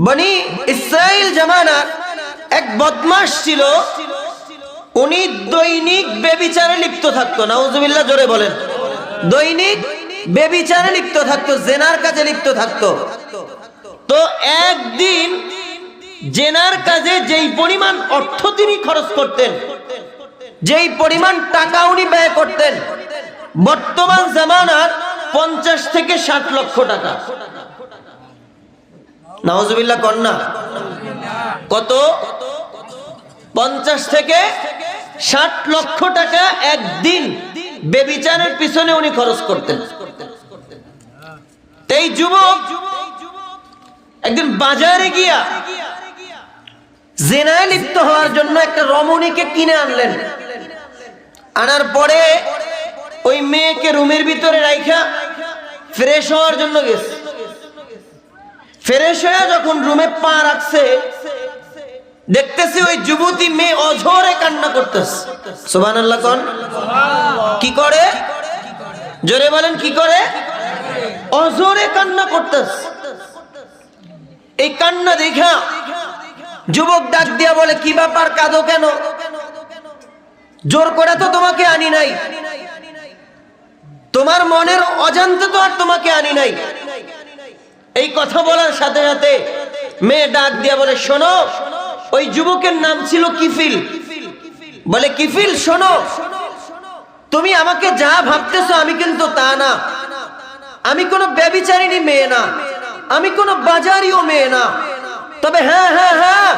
বনি ইসরাইল জামানার এক বদমাশ ছিল, উনি দৈনিক বেবিচারে লিপ্ত থাকতো। নাউজুবিল্লাহ, জোরে বলেন। দৈনিক বেবিচারে লিপ্ত থাকতো, জেনার কাজে লিপ্ত থাকতো। তো একদিন জেনার কাজে যেই পরিমাণ অর্থ তিনি খরচ করতেন, যেই পরিমাণ টাকা উনি ব্যয় করতেন, বর্তমান জামানার 50 থেকে 60 লক্ষ টাকা। নাউজুবিল্লাহ কন্যা, কত? 50 থেকে 60 লক্ষ টাকা একদিন বেবিচারের পিছনে উনি খরচ করতেন। এই যুবক একদিন বাজারে গিয়া জিনায় লিপ্ত হওয়ার জন্য একটা রমণীকে কিনে আনলেন। আনার পরে ওই মেয়েকে রুমের ভিতরে রাইখা ফ্রেশ হওয়ার জন্য গেছে। ফ্রেশ হয়ে যখন রুমে পা রাখছে, দেখতেছি ওই যুবতী মেয়ে অঝরে কান্না করতেছে। সুবহানাল্লাহ কোন? কি করে? জোরে বলেন, কি করে? অঝরে কান্না করতেছে। এই কান্না দেখা যুবক ডাক দিয়া বলে, কি ব্যাপার, কাঁদো কেন? জোর করে তো তোমাকে আনি নাই, তোমার মনের অজান্তে তো আর তোমাকে আনি নাই। এই কথা বলার সাথে সাথে মেয়ে ডাক দিয়া বলে, শোনো, ওই যুবকের নাম ছিল কিফিল। বলে, কিফিল শোনো, তুমি আমাকে যা ভাবতেছো আমি কিন্তু তা না। আমি কোনো ব্যভিচারিণী মেয়ে না, আমি কোনো বাজারিও মেয়ে না। তবে হ্যাঁ হ্যাঁ হ্যাঁ,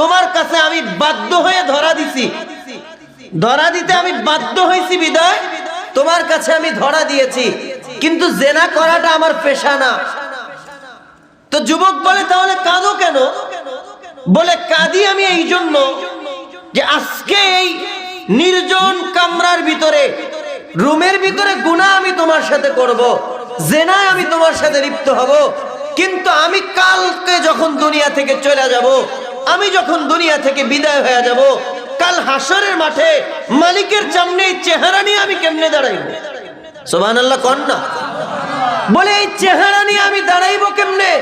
তোমার কাছে আমি বাধ্য হয়ে ধরা দিছি, ধরা দিতে আমি বাধ্য হয়েছি বিদায় তোমার কাছে আমি ধরা দিয়েছি, কিন্তু জেনা করাটা আমার পেশা না। তো যুবক বলে, তাহলে কাঁদো কেন? বলে, কাঁদি আমি এই জন্য যে আজকে এই নির্জন কামরার ভিতরে, রুমের ভিতরে গুনাহ আমি তোমার সাথে করব, জেনায় আমি তোমার সাথে লিপ্ত হব, কিন্তু আমি কালকে যখন দুনিয়া থেকে চলে যাব, আমি যখন দুনিয়া থেকে বিদায় হয়ে যাব, কাল হাসরের মাঠে মালিকের সামনে এই চেহারা নিয়ে আমি কেমনে দাঁড়াইব? সুবহানাল্লাহ কোন না? বলে, এই চেহারা নিয়ে আমি দাঁড়াইব কেমনে?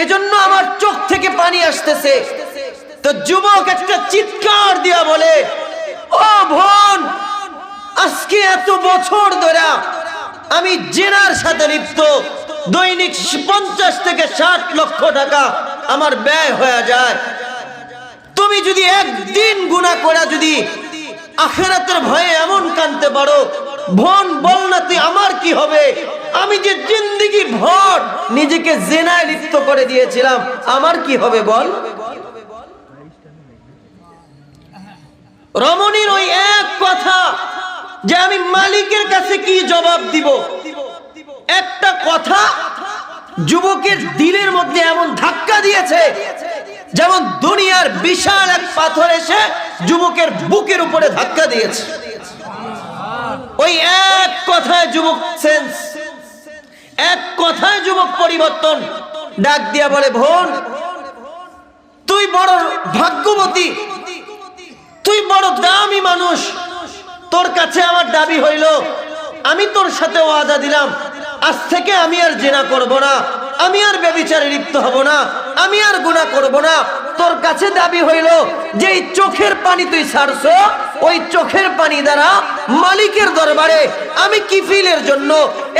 এজন্য আমার চোখ থেকে পানি আসতেছে। তো যুবক একটা চিৎকার দিয়া বলে, ও বোন, আজকে এত বছর ধরে আমি জেনার সাথে লিপ্ত, দৈনিক 50 থেকে 60 লক্ষ টাকা আমার ব্যয় হয়ে যায়। তুমি যদি একদিন গুনাহ করে যদি আখিরাতের ভয়ে এমন কাঁদতে পারো, বোন বল না, তুই আমার কি হবে? আমি যে জিন্দেগি ভর নিজেকে জেনায় লিপ্ত করে দিয়েছিলাম, আমার কি হবে বল? রমণীর ওই এক কথা যে আমি মালিকের কাছে কি জবাব দিব, একটা কথা যুবকের দিলের মধ্যে এমন ধাক্কা দিয়েছে, যেমন দুনিয়ার বিশাল এক পাথর এসে যুবকের বুকের উপরে ধাক্কা দিয়েছে। ওই এক কথায় যুবক চেঞ্জ, এক কথায় যুবক পরিবর্তন। ডাক দিয়া বলে, বোন, তুই বড় ভাগ্যবতী, তুই বড় দামি মানুষ। তোর কাছে আমার দাবি হইল, আমি তোর সাথে ওয়াদা দিলাম, আজ থেকে আমি আর জিনা করব না, আমি আর ব্যভিচারে লিপ্ত হব না, আমি আর গুনাহ করব না। তোর কাছে দাবি হইল যে এই চোখের পানি তুই ছাড়ছো, ওই চোখের পানি দ্বারা মালিকের দরবারে আমি কিফিলের জন্য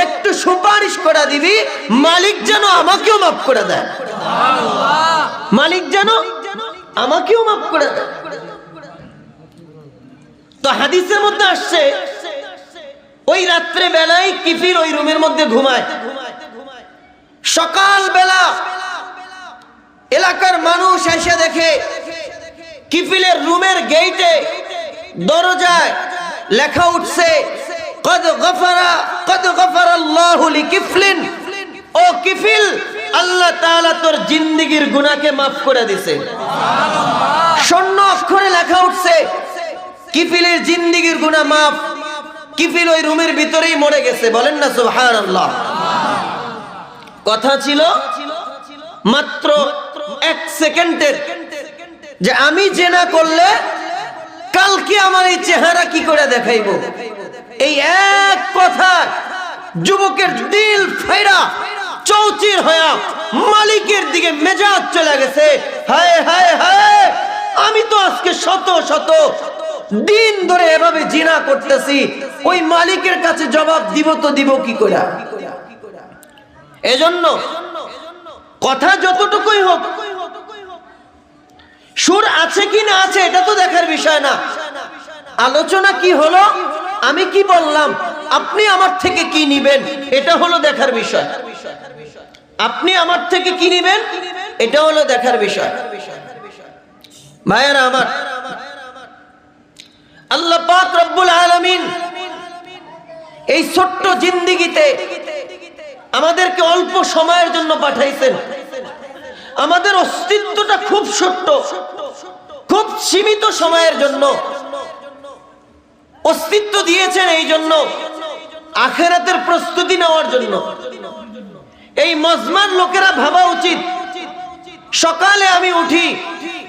একটু সুপারিশ করে দিবি, মালিক যেন আমাকেও মাফ করে দেয়, মালিক যেন আমাকেও মাফ করে দেয়। তো হাদিসের মধ্যে আসছে, ওই রাত্রে বেলায় কিফিল ওই রুমের মধ্যে ঘুমায়। সকাল বেলা এলাকার মানুষ এসে দেখে কিফিলের রুমের গেটে দরজায় লেখা উঠছে, কদ গফারাল্লাহু লিকিফলিন। ও কিফিল, আল্লাহ তাআলা তোর জিন্দেগীর গুনাহকে মাফ করে দিয়েছে। স্বর্ণ অক্ষরে লেখা উঠছে, কিফিলের জিন্দেগীর গুনাহ মাফ। কিফিল ওই রুমের ভিতরেই মরে গেছে। বলেন না সুবহানাল্লাহ। কথা ছিল মাত্র 1 সেকেন্ডের, যে আমি জেনা করলে কালকে আমার এই চেহারা কি করে দেখাইব। এই এক কথা যুবকের দিল ফাইরা চৌচির হয়ে মালিকের দিকে চলে গেছে। হায় হায় হায়, আমি তো আজকে শত শত দিন ধরে এভাবে জিনা করতেছি, ওই মালিকের কাছে জবাব দিব তো দিব কি করে? এজন্য কথা যতটুকুই হোক, সুর আছে কি না আছে এটা তো দেখার বিষয় না, আলোচনা কি হলো, আমি কি বললাম, আপনি আমার থেকে কি নিবেন এটা হলো দেখার বিষয়। আপনি আমার থেকে কি নিবেন এটা হলো দেখার বিষয়। ভাইয়েরা আমার, আল্লাহ পাক রব্বুল আলামিন এই ছোট্ট জিন্দেগিতে আমাদেরকে অল্প সময়ের জন্য পাঠাইছেন। আমাদের অস্তিত্বটা খুব ছোট্ট, খুব সীমিত সময়ের জন্য অস্তিত্ব দিয়েছেন, এই জন্য আখিরাতের প্রস্তুতি নেওয়ার জন্য। এই মজমার লোকেরা ভাবা উচিত, সকালে আমি উঠি,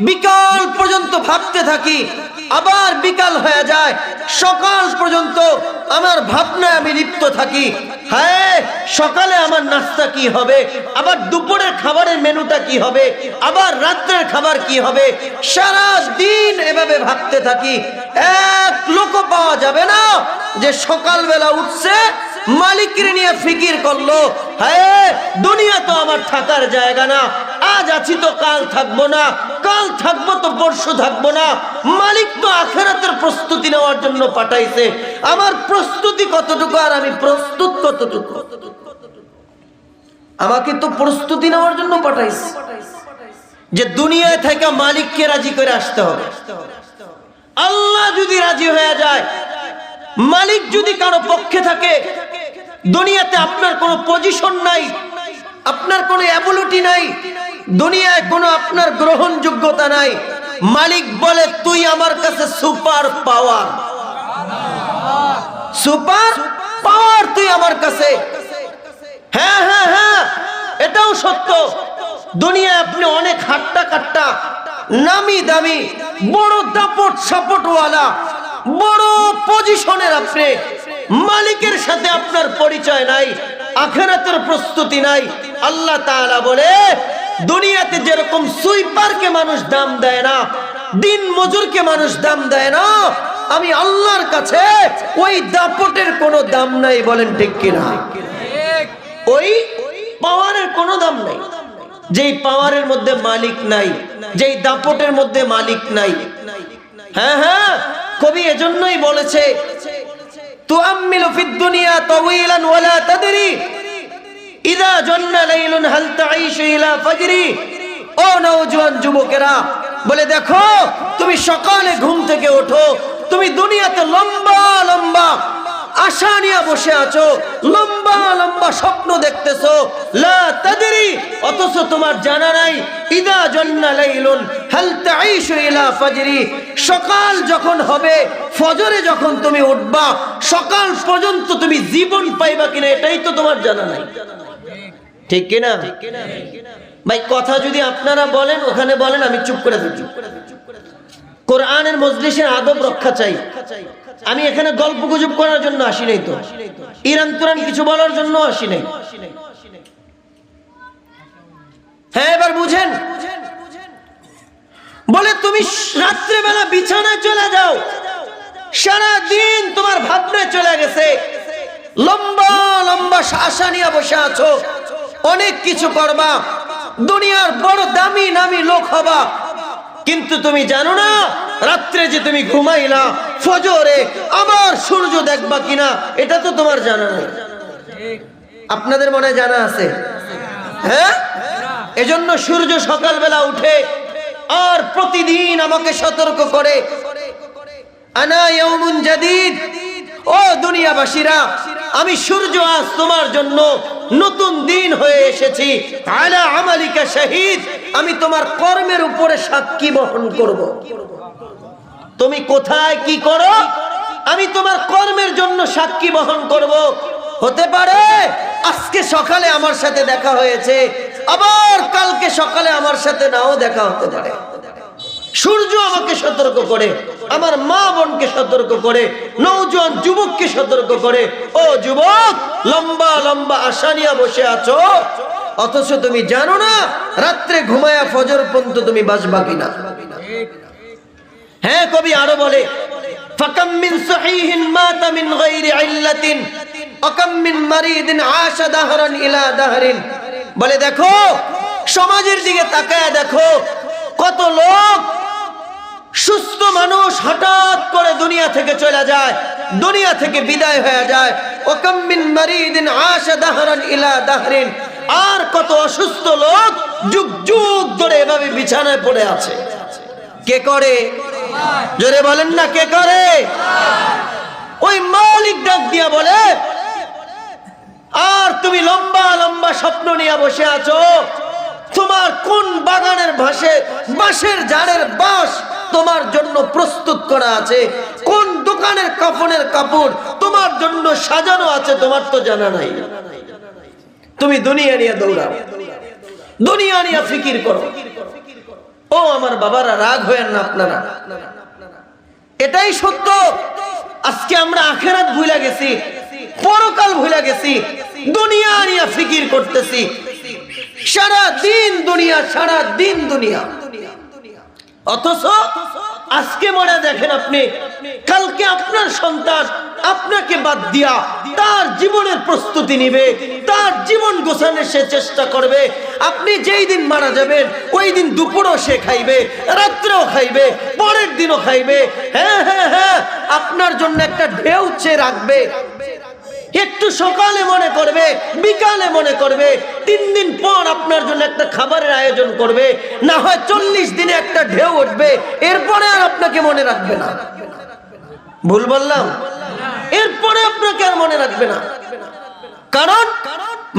বিকাল পর্যন্ত ভাবতে থাকি, আবার বিকাল হয়ে যায়, সকাল পর্যন্ত আমার ভাবনায় আমি লিপ্ত থাকি। হ্যাঁ, সকালে আমার নাস্তা কি হবে, আবার দুপুরের খাবারের মেনুটা কি হবে, আবার রাত্রের খাবার কি হবে, সারা দিন এভাবে ভাবতে থাকি। এক লোক পাওয়া যাবে না যে সকালবেলা উঠছে মালিকের নিয়ে ফিকির করলো, হ্যাঁ দুনিয়া তো আমার থাকার জায়গা না, আজ আছি তো কাল থাকবো না, কাল থাকবো তো পরশু থাকবো না, মালিক তো আখিরাতের প্রস্তুতি নেওয়ার জন্য পাঠাইছে, আমার প্রস্তুতি কতটুকু আর আমি প্রস্তুত কতটুকু? আমাকে তো প্রস্তুতি নেওয়ার জন্য পাঠাইছে যে দুনিয়ায় থেকে মালিককে রাজি করে আসতে হবে। আল্লাহ যদি রাজি হয়ে যায়, মালিক যদি কারো পক্ষে থাকে, দুনিয়াতে আপনার কোনো পজিশন নাই, আপনার কোনো অ্যাবিলিটি নাই, দুনিয়ায় কোনো আপনার গ্রহণযোগ্যতা নাই। মালিক বলে তুই আমার কাছে সুপার পাওয়ার, সুপার পাওয়ার তুই আমার কাছে। হ্যাঁ হ্যাঁ হ্যাঁ, এটাও সত্য, দুনিয়ায় আপনি অনেক হাট্টা কাট্টা, নামি দামি, বড় দাপট সাপটওয়ালা, বড় পজিশনের আপনি, মালিকের সাথে আপনার পরিচয় নাই, আখিরাতের প্রস্তুতি নাই। আল্লাহ তাআলা বলে দুনিয়াতে যেরকম সুইপারকে মানুষ দাম দেয় না, দিন মজুরকে মানুষ দাম দেয় না, আমি আল্লাহর কাছে ওই দাপটের কোনো দাম নাই। বলেন ঠিক কিনা? ওই পাওয়ারের কোনো দাম নাই, যেই পাওয়ারের মধ্যে মালিক নাই, যেই দাপটের মধ্যে মালিক নাই। হ্যাঁ হ্যাঁ, কবি এজন্যই বলেছে, তুআম্মিলু ফিদ দুনিয়া তাওয়িলান ওয়ালা তাদরি ইযা জান্না লাইলুন হাল তাঈশু ইলা ফাজরি। ও নওজোয়ান যুবকেরা, বলে দেখো, তুমি সকালে ঘুম থেকে ওঠো, তুমি দুনিয়াতে লম্বা লম্বা আশা নিয়ে বসে আছো, লম্বা লম্বা স্বপ্ন দেখতেছো, লা তাদরি, অথচ তোমার জানা নাই ইদা জান্না লাইলুন হাল তাঈশু ইলা ফাজরি, সকাল যখন হবে, ফজরে যখন তুমি উঠবা, সকাল পর্যন্ত তুমি জীবন পাইবা কিনা এটাই তো তোমার জানা নাই। ঠিক কিনা ভাই? কথা যদি আপনারা বলেন, ওখানে বলেন, আমি চুপ করে থাকি। কোরআনের মজলিসের আদব রক্ষা চাই। আমি এখানে গল্প গুজব করার জন্য আসি নাই, তো ইরান তুরান কিছু বলার জন্য আসি নাই। হ্যাঁ, এবার বুঝেন। বলে তুমি রাত্রেবেলা বিছানায় চলে যাও, সারা দিন তোমার ভাবনায় চলে গেছে, লম্বা লম্বা আশা নিয়ে বসে আছো, অনেক কিছু করবা, দুনিয়ার বড় দামি নামি লোক হবা, কিন্তু তুমি জানো না রাত্রে যে তুমি ঘুমাইলা, ফজরে আবার সূর্য দেখবা কিনা এটা তো তোমার জানা নেই। আপনাদের মনে জানা আছে? হ্যাঁ, এজন্য সূর্য সকালবেলা উঠে আর প্রতিদিন আমাকে সতর্ক করে, আনা ইয়াউমুন জাদীদ, ও দুনিয়াবাসীরা, আমি সূর্য আজ তোমার জন্য নতুন দিন হয়ে এসেছি, আলা আমালিকা শাহীদ, আমি তোমার কর্মের উপরে সাক্ষী বহন করব। তুমি কোথায় কি করো আমি তোমার কর্মের জন্য সাক্ষী বহন করব। হতে পারে আজকে সকালে আমার সাথে দেখা হয়েছে, আবার কালকে সকালে আমার সাথে নাও দেখা হতে পারে। সূর্য আমাকে সতর্ক করে, আমার মা বোনকে সতর্ক করে, নওজোয়ান যুবককে সতর্ক করে, ও যুবক, লম্বা লম্বা আশা নিয়ে বসে আছো, অথচ তুমি জানো না রাত্রে ঘুমায়া ফজর পর্যন্ত তুমি বাঁচবা কিনা। হ্যাঁ, কবি আরো বলে ফাকাম মিন সহিহিন মাতা মিন গায়রি ইল্লাতিন আকাম মিন মারিদিন আশা দাহরান ইলা দাহরিন। বলে দেখো, সমাজের দিকে তাকায় দেখো, কত লোক সুস্থ মানুষ হঠাৎ করে দুনিয়া থেকে চলে যায়, দুনিয়া থেকে বিদায় হয়ে যায়। আকাম মিন মারিদিন আশা দাহরান ইলা দাহরিন। আর কত অসুস্থ লোক যুগ যুগ ধরে এভাবে বিছানায় পড়ে আছে। কে করে? জোরে বলেন না, কে করে? ওই মালিক ডাক দিয়া বলে, আর তুমি লম্বা লম্বা স্বপ্ন নিয়ে বসে আছো। তোমার কোন বাগানের বাঁশের ঝাড়ের বাঁশ তোমার জন্য প্রস্তুত করা আছে, কোন দোকানের কাফনের কাপড় তোমার জন্য সাজানো আছে, তোমার তো জানা নাই। তুমি দুনিয়া নিয়ে দৌড়াও, দুনিয়া নিয়ে ফিকির করো। ও আমার বাবারা, রাগ হয়েন না আপনারা, এটাই সত্য। আজকে আমরা আখিরাত ভুলে গেছি, পরকাল ভুলে গেছি, দুনিয়া নিয়ে ফিকির করতেছি। সারা দিন দুনিয়া, সারা দিন দুনিয়া। অথচ আজকে মনে দেখেন আপনি, কালকে আপনার সন্তান আপনাকে বাদ দিয়া তার জীবনের প্রস্তুতি নিবে, তার জীবন গোছানোর সে চেষ্টা করবে। আপনি যেই দিন মারা যাবেন ওই দিন দুপুরও সে খাইবে, রাত্রেও খাইবে, পরের দিনও খাইবে। হ্যাঁ হ্যাঁ হ্যাঁ, আপনার জন্য একটা ঢেউ চেয়ে রাখবে। একটু সকালে মনে করবে, বিকালে মনে করবে, 3 দিন পর আপনার জন্য একটা খাবারের আয়োজন করবে। না হয় 40 দিনে একটা ঢেউ উঠবে, এরপরে আর আপনাকে মনে রাখবে না। ভুল বললাম? এরপরে আপনাকে আর মনে রাখবে না। কারণ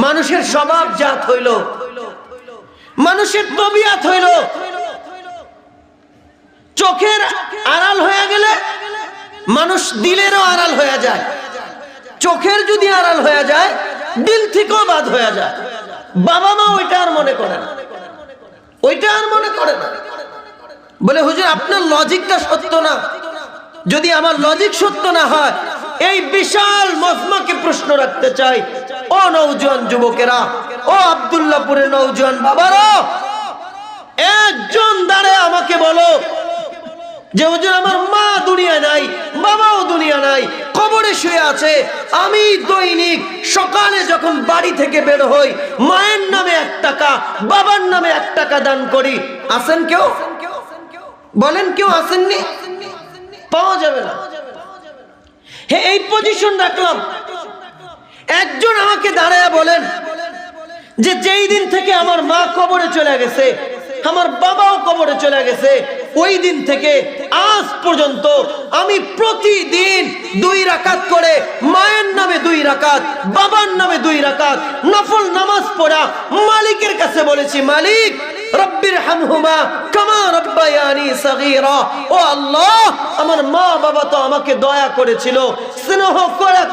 মানুষের স্বভাব জাত হইল, মানুষের তবিয়ত হইল, চোখের আড়াল হয়ে গেলে মানুষ দিলেরও আড়াল হয়ে যায়। চোখের যদি আড়াল হয়ে যায়, দিল থেকেও বাদ হয়ে যায়। বাবা মা ওইটা আর মনে করে না, ওইটা আর মনে করে না। বলে হুজুর আপনার লজিকটা সত্য না। যদি আমার লজিক সত্য না হয়, এই বিশাল মজমাকে প্রশ্ন রাখতে চাই। ও নওজোয়ান যুবকেরা, ও আব্দুল্লাহপুরের নওজোয়ান বাবারা, একজন দাঁড়ায় আমাকে বলো যে হুজুর আমার মা দুনিয়া নাই, বাবাও দুনিয়া নাই, কবরে শুয়ে আছে। আমি দৈনিক সকালে যখন বাড়ি থেকে বের হই, মায়ের নামে 1 টাকা, বাবার নামে 1 টাকা দান করি। আছেন কেউ? বলেন, কেউ আসেননি? পাওয়া যাবে না। হ্যাঁ, এই পজিশন রাখলাম। একজন আমাকে দাঁড়ায় বলেন যে যেই দিন থেকে আমার মা কবরে চলে গেছে, আমার বাবাও কবরে চলে গেছে, ওই দিন থেকে আজ পর্যন্ত আমি প্রতিদিন 2 রাকাত করে মায়ের নামে 2 রাকাত, বাবার নামে 2 রাকাত নফল নামাজ পড়া মালিকের কাছে বলেছি, মালিক রব্বির হামহুমা কামা রব্বায়ানি সগীরা। ও আল্লাহ, আমার মা বাবা তো আমাকে দয়া করেছিল, স্নেহ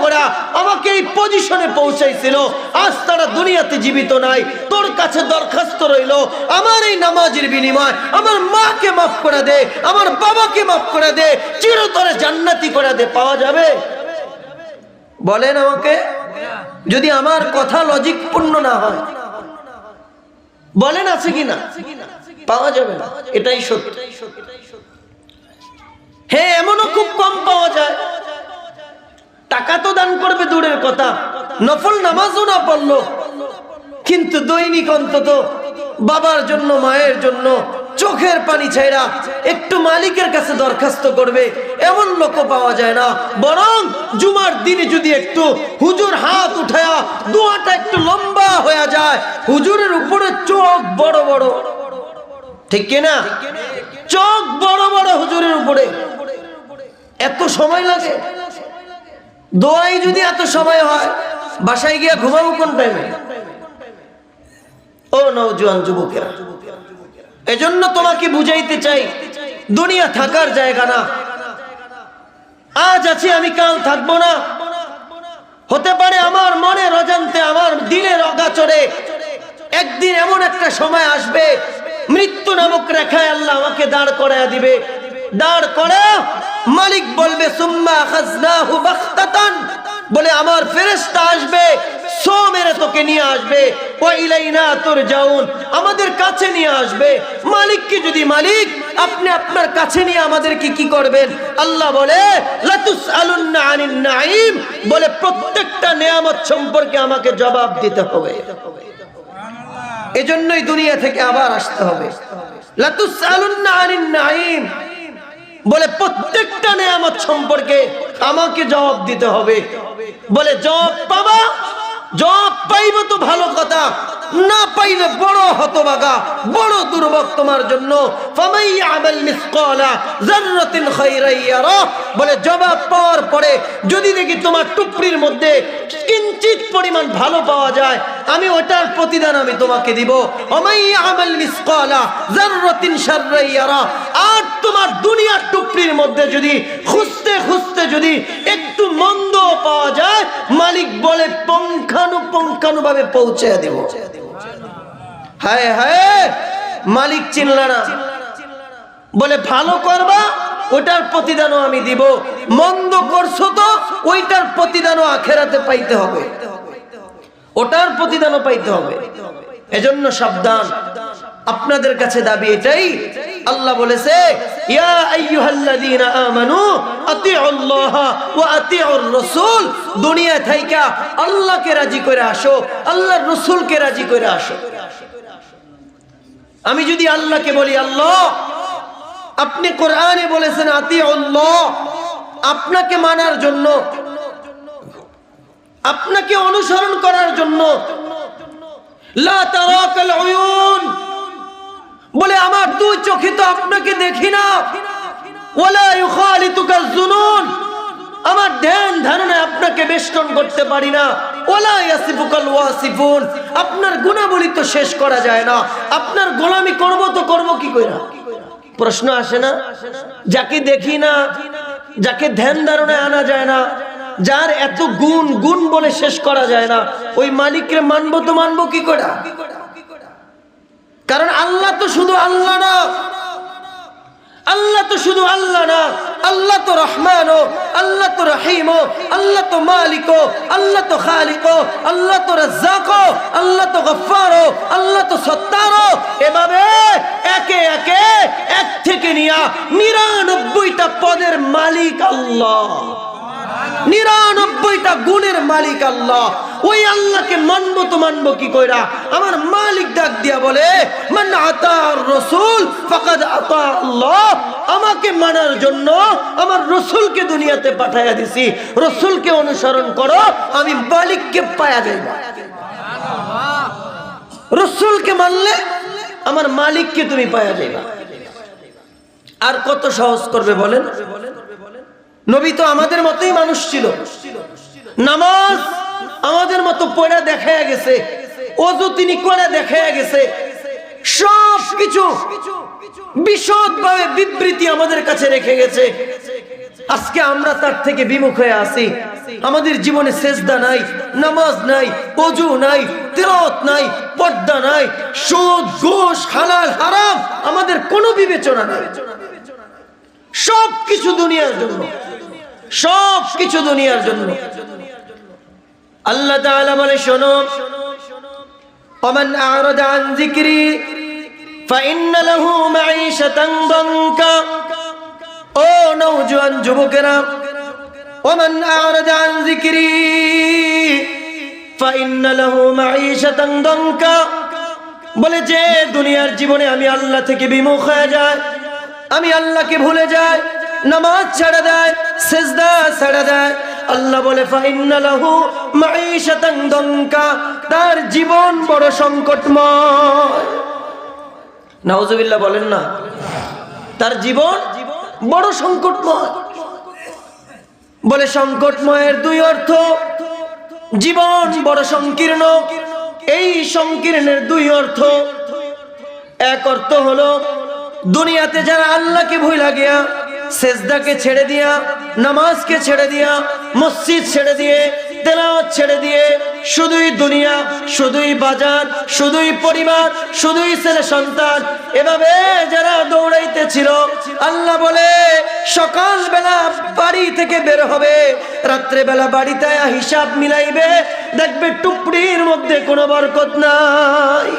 করা আমাকে এই পজিশনে পৌঁছাইছিল। আজ তারা দুনিয়াতে জীবিত নাই। তোর কাছে দরখাস্ত রইল, আমার এই নামাজের বিনিময় আমার মাকে মাফ করে দে, আমার বাবাকে মাফ করে দে, চিরতরে জান্নাতি করে দে। পাওয়া যাবে? বলেন আমাকে, যদি আমার কথা লজিক পূর্ণ না হয়, বলেন আছে কিনা? পাওয়া যাবে না, এটাই সত্য। হ্যাঁ, এমনও খুব কম পাওয়া যায়, টাকা তো দান করবে দূরের কথা, নফল নামাজও না পড়লো, কিন্তু দৈনিক অন্তত বাবার জন্য, মায়ের জন্য চোখের পানি ছাইরা একটু মালিকের কাছে দরখাস্ত করবে, এমন লোক পাওয়া যায় না। বরং জুমার দিনে যদি একটু হুজুর হাত উঠায়া দোয়াটা একটু লম্বা হয়ে যায়, হুজুরের উপরে চোখ বড় বড়, ঠিক কিনা? চোখ বড় বড় হুজুরের উপরে, এত সময় লাগে? দোয়াই যদি এত সময় হয়, বাসায় গিয়া ঘুমাবো কোন টাইমে? ও নওজোয়ান যুবকেরা, এজন্য তোমাকে বুঝাইতে চাই, দুনিয়া থাকার জায়গা না। আজ আছি আমি, কাল থাকবো না। হতে পারে আমার মনের অজান্তে, আমার দিলের অগাচরে একদিন এমন একটা সময় আসবে, মৃত্যু নামক রেখায় আল্লাহ আমাকে দাঁড় করায়া দিবে। দাঁড় করে মালিক বলবে সুম্মা আখাযনাহু বাগতাতান, বলে আমার ফেরেশতা আসবে, সো মেরে তোকে নিয়ে আসবে, ওয়া ইলাইনা তুরজাউন, আমাদের কাছে নিয়ে আসবে। মালিককে যদি মালিক আপনি আপনার কাছে নিয়ে আমাদেরকে কি করবেন? আল্লাহ বলে লাতুসআলুন্না আনিন নাঈম, বলে প্রত্যেকটা নিয়ামত সম্পর্কে আমাকে জবাব দিতে হবে। এজন্যই দুনিয়া থেকে আবার আসতে হবে। লাতুসআলুন্না আনিন নাঈম, বলে প্রত্যেকটা নিয়ামত সম্পর্কে আমাকে জবাব দিতে হবে। বলে জবাব পাবা, জবাব পাইব তো ভালো কথা, না পাইলে বড় হতভাগা, বড় দুর্ভোগ তোমার জন্য। ফামাই ইয়ামাল মিসকালা যাররাতিন খায়রান ইয়ারা, বলে জবাব পাওয়ার পরে যদি দেখি তোমার টুকরির মধ্যে কিঞ্চিত পরিমাণ ভালো পাওয়া যায়, আমি ওটার প্রতিদান আমি তোমাকে দিব। ওমাই ইয়ামাল মিসকালা যাররাতিন শাররান ইয়ারা, আর তোমার দুনিয়ার টুকরির মধ্যে যদি খুঁজতে খুঁজতে যদি একটু মন্দ পাওয়া যায়, মালিক বলে পুঙ্খানুপুঙ্খানুভাবে পৌঁছে দেব। হায় হায়, মালিক চিনলা না, বলে ভালো করবা ওটার প্রতিদানও আমি দিব, মন্দ করছো তো ওইটার প্রতিদানও আখেরাতে পাইতে হবে, ওটার প্রতিদানও পাইতে হবে। এজন্য সাবধান, আপনাদের কাছে দাবি এটাই। আল্লাহ বলেছে ইয়া আইয়ুহাল্লাযীনা আমানু আতিউল্লাহ ওয়া আতিউর রাসূল, দুনিয়া থাইকা আল্লাহকে রাজি করে আসো, আল্লাহর রাসূলকে রাজি করে আসো। আমি যদি আল্লাহকে বলি আল্লাহ আপনি কোরআনে বলেছেন আতিউল্লাহ, আপনাকে মানার জন্য, আপনাকে অনুসরণ করার জন্য, লা তারাকাল উয়ুন, বলে আমার দুই চোখে তো আপনাকে দেখি না, ওয়ালা ইউখালিতুকা যুনুন, আমার ধ্যান ধারণা আপনাকে বেষ্টন করতে পারি না, ওয়ালা ইয়াসিফুকাল ওয়াসিফুন, আপনার গুণাবলী তো শেষ করা যায় না, আপনার গোলামি করব তো করব কি কইরা? প্রশ্ন আসে না? যাকে দেখি না, যাকে ধ্যান ধারণায় আনা যায় না, যার এত গুণ, গুণ বলে শেষ করা যায় না, ওই মালিককে মানবো তো মানবো কি করে? কারণ আল্লাহ তো শুধু আল্লাহ না, আল্লাহ তো শুধু আল্লাহ না, আল্লাহ তো রহমান, আল্লাহ তো রহিম, আল্লাহ তো মালিক, আল্লাহ তো খালিক, আল্লাহ তো রাজ্জাক, আল্লাহ তো গফফার, আল্লাহ তো সত্তার। এভাবে একে একে এক থেকে নিয়া ৯৯টা পদের মালিক আল্লাহ, ৯৯টা গুণের মালিক আল্লাহ। ওই আল্লাহকে মানবো তো মানবো কি কইরা? আমার মালিক ডাক দিয়া বলে মান আতার রাসূল ফাকাদ আতা আল্লাহ, আমাকে মানার জন্য আমার রাসূলকে দুনিয়াতে পাঠায়া দিছি, রাসূলকে অনুসরণ করো, আমি মালিককে পায়া যাইব। রাসূলকে মানলে আমার মালিককে তুমি পায়া যাইবা। আর কত সহজ করবে বলেন? নবী তো আমাদের মতোই মানুষ ছিল, নামাজ আমাদের মতো পড়া দেখায়া গেছে, ওযু তিনি করে দেখায়া গেছে, সব কিছু বিশদভাবে বিবৃতি আমাদের কাছে রেখে গেছে। আজকে আমরা তার থেকে বিমুখ হয়ে আছি। আমাদের জীবনে সেজদা নাই, নামাজ নাই, ওযু নাই, তিলাওয়াত নাই, পর্দা নাই, সুদ ঘুষ হালাল হারাম আমাদের কোনো বিবেচনা নাই। সব কিছু দুনিয়ার জন্য, সব কিছু দুনিয়ার জন্য। আল্লাহ তাআলা বলে শোনো, ওমান আ'রাদা আন যিকরি ফাইন্না লাহু মাঈশাতান দানকা, ও নওজোয়ান যুবকেরা, ওমান আ'রাদা আন যিকরি ফাইন্না লাহু মাঈশাতান দানকা, বলে যে দুনিয়ার জীবনে আমি আল্লাহ থেকে বিমুখ হয়ে যায়, আমি আল্লাহকে ভুলে যাই, নামাজ ছেড়ে দেয়, সিজদা ছেড়ে দেয়, আল্লাহ বলে ফাইন্না লাহু মাঈশাতান দানকা, তার জীবন বড় সংকটময়। নাউজুবিল্লাহ বলেন না? তার জীবন বড় সংকটময়। বলে সংকটময়ের দুই অর্থ, জীবন বড় সংকীর্ণ। এই সংকীর্ণের দুই অর্থ। এক অর্থ হলো দুনিয়াতে যারা আল্লাহকে ভুলে গিয়া, সেজদাকে ছেড়ে দিয়া, নামাজকে ছেড়ে দিয়া, মসজিদ ছেড়ে দিয়ে, তেলাওয়াত ছেড়ে দিয়ে, শুধুই দুনিয়া, শুধুই বাজার, শুধুই পরিবার, শুধুই ছেলে সন্তান, এভাবে যারা দৌড়াইতেছিল, আল্লাহ বলে সকাল বেলা বাড়ি থেকে বের হবে, রাত্রে বেলা বাড়িতে হিসাব মিলাইবে, দেখবে টুকরির মধ্যে কোনো বরকত নাই,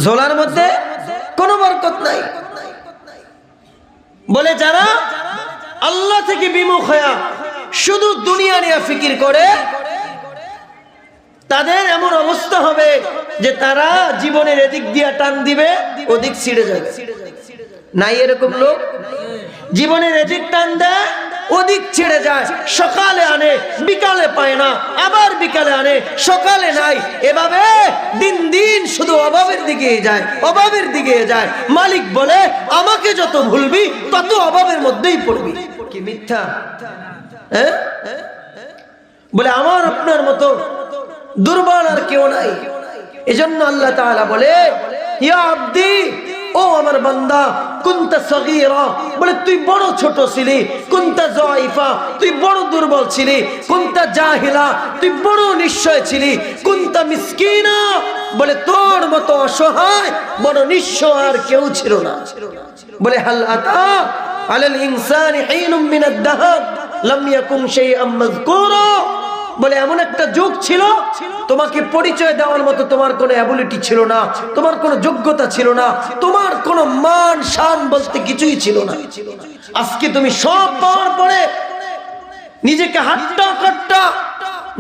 ঝোলার মধ্যে কোনো বরকত নাই। বলে যারা আল্লাহ থেকে বিমুখ হয়ে শুধু দুনিয়া নিয়ে ফিকির করে, তাদের এমন অবস্থা হবে যে তারা জীবনের এদিক দিয়ে টান দিবে, ওদিক ছিড়ে যাবে। নাই এরকম লোক? জীবনের এদিক টান দেয়, ওদিক ছেড়ে যায়, সকালে আনে বিকালে পায় না, আবার বিকালে আনে সকালে নাই, এভাবে দিন দিন শুধু অভাবের দিকে যায়, অভাবের দিকে যায়। মালিক বলে আমাকে যত ভুলবি তত অভাবের মধ্যেই পড়বি। কি মিথ্যা? হ্যাঁ, বলে আমার আপনার মতো দুর্বল আর কেউ নাই। এজন্য আল্লাহ তাআলা বলে ইয়া আব্দি, ও আমার বান্দা, কুনতা সগীরা, বলে তুই বড় ছোট ছিলি, কুনতা যায়ফা, তুই বড় দুর্বল ছিলি, কুনতা জাহিলা, তুই বড় নিশ্চয় ছিলি, কুনতা মিসকিনা, বলে তোর মতো অসহায় বড় নিঃস্ব আর কেউ ছিল না। বলে হাল আতা আলাল ইনসানি হিনুম মিনাদ দাহর লাম ইয়াকুন শাইআম মাযকুরা, বলে এমন একটা যুগ ছিল তোমাকে পরিচয় দেওয়ার মতো তোমার কোনো অ্যাবিলিটি ছিল না, তোমার কোনো যোগ্যতা ছিল না, তোমার কোনো মান শান বলতে কিছুই ছিল না। আজকে তুমি সব পাওয়ার পরে নিজেকে হাট্টা কাট্টা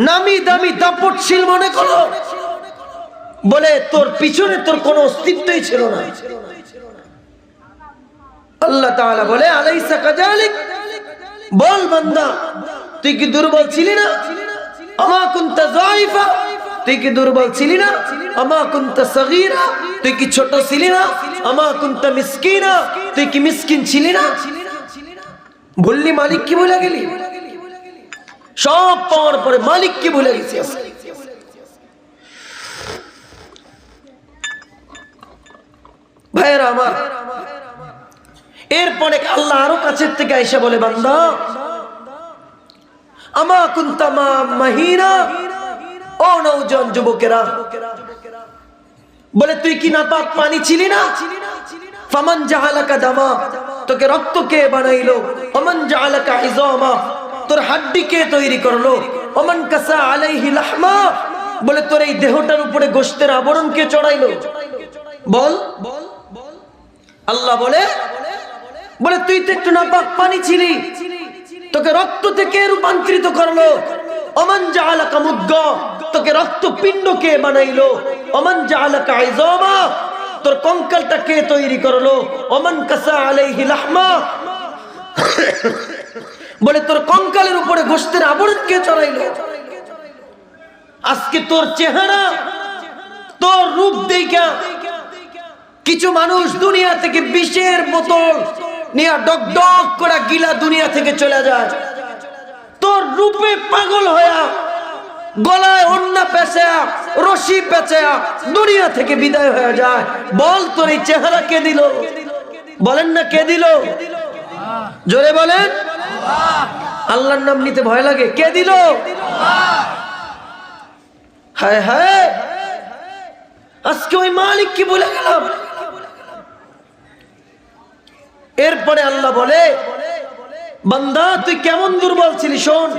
নামি দামি দাপটশীল মনে করো, বলে তোর পিছনে তোর কোনো অস্তিত্বই ছিল না। আল্লাহ তাআলা বলে আলাইসা কাযালিক, বল বান্দা তুই কি দুর্বল ছিলি না? আমা কুনতা যায়ফা, তুই কি দুর্বল ছিলি না? আমা কুনতা সগীরা, তুই কি ছোট ছিলি না? আমা কুনতা মিসকিনা, তুই কি মিসকিন ছিলি না? বললি মালিক কি ভুলে গেলি? সব পাওয়ার পরে মালিক কি ভুলে গেছিস? ভাইরা আমার, এরপরে আল্লাহ আরো কাছের থেকে এসে বলে বান্দা আমা কুনতা মাহিনা, ও নওজোয়ান যুবকেরা, বলে তুই কি নাপাক পানি ছিলি না? ফামান জাআলাকা দামা, তোকে রক্ত কে বানাইলো? ওমান জাআলাকা ইযামা, তোর হাড্ডি কে তৈরি করলো? ওমান কাসা আলাইহি লাহমা, বলে তোর এই দেহটার উপরে গোশতের আবরণ কে চড়াইলো? বল। আল্লাহ বলে বলে তুই তো একটু নাপাক পানি ছিলি, তোকে রক্ত থেকে রূপান্তরিত করলো। ওমান জাআলাকা মুদগা, তোকে রক্ত পিণ্ড কে বানাইলো? ওমান জাআলাকা ইযামা, তোর কঙ্কালটা কে তৈরি করলো? ওমান কাসা আলাইহি লাহমা, বলে তোর কঙ্কালের উপরে গোশতের আবরণ কে চড়াইলো? আজকে তোর চেহারা, তোর রূপ দেখা কিছু মানুষ দুনিয়া থেকে বিষের বোতল নিয়ে ডক ডক করে গিলা দুনিয়া থেকে চলে যায়। তোর রূপে পাগল হইয়া গলায় ওন্না পেঁচা রশি পেঁচা দুনিয়া থেকে বিদায় হয়ে যায়। বল তোর এই চেহারা কে দিল? বলেন না কে দিল? জোরে বলেন। আল্লাহর নাম নিতে ভয় লাগে। কে দিল? হায় হায়, আজকে ওই মালিক কি বলে গেলাম। এরপরে আল্লাহ বলে বান্দা তুই কেমন দুর্বল ছিলি শোন।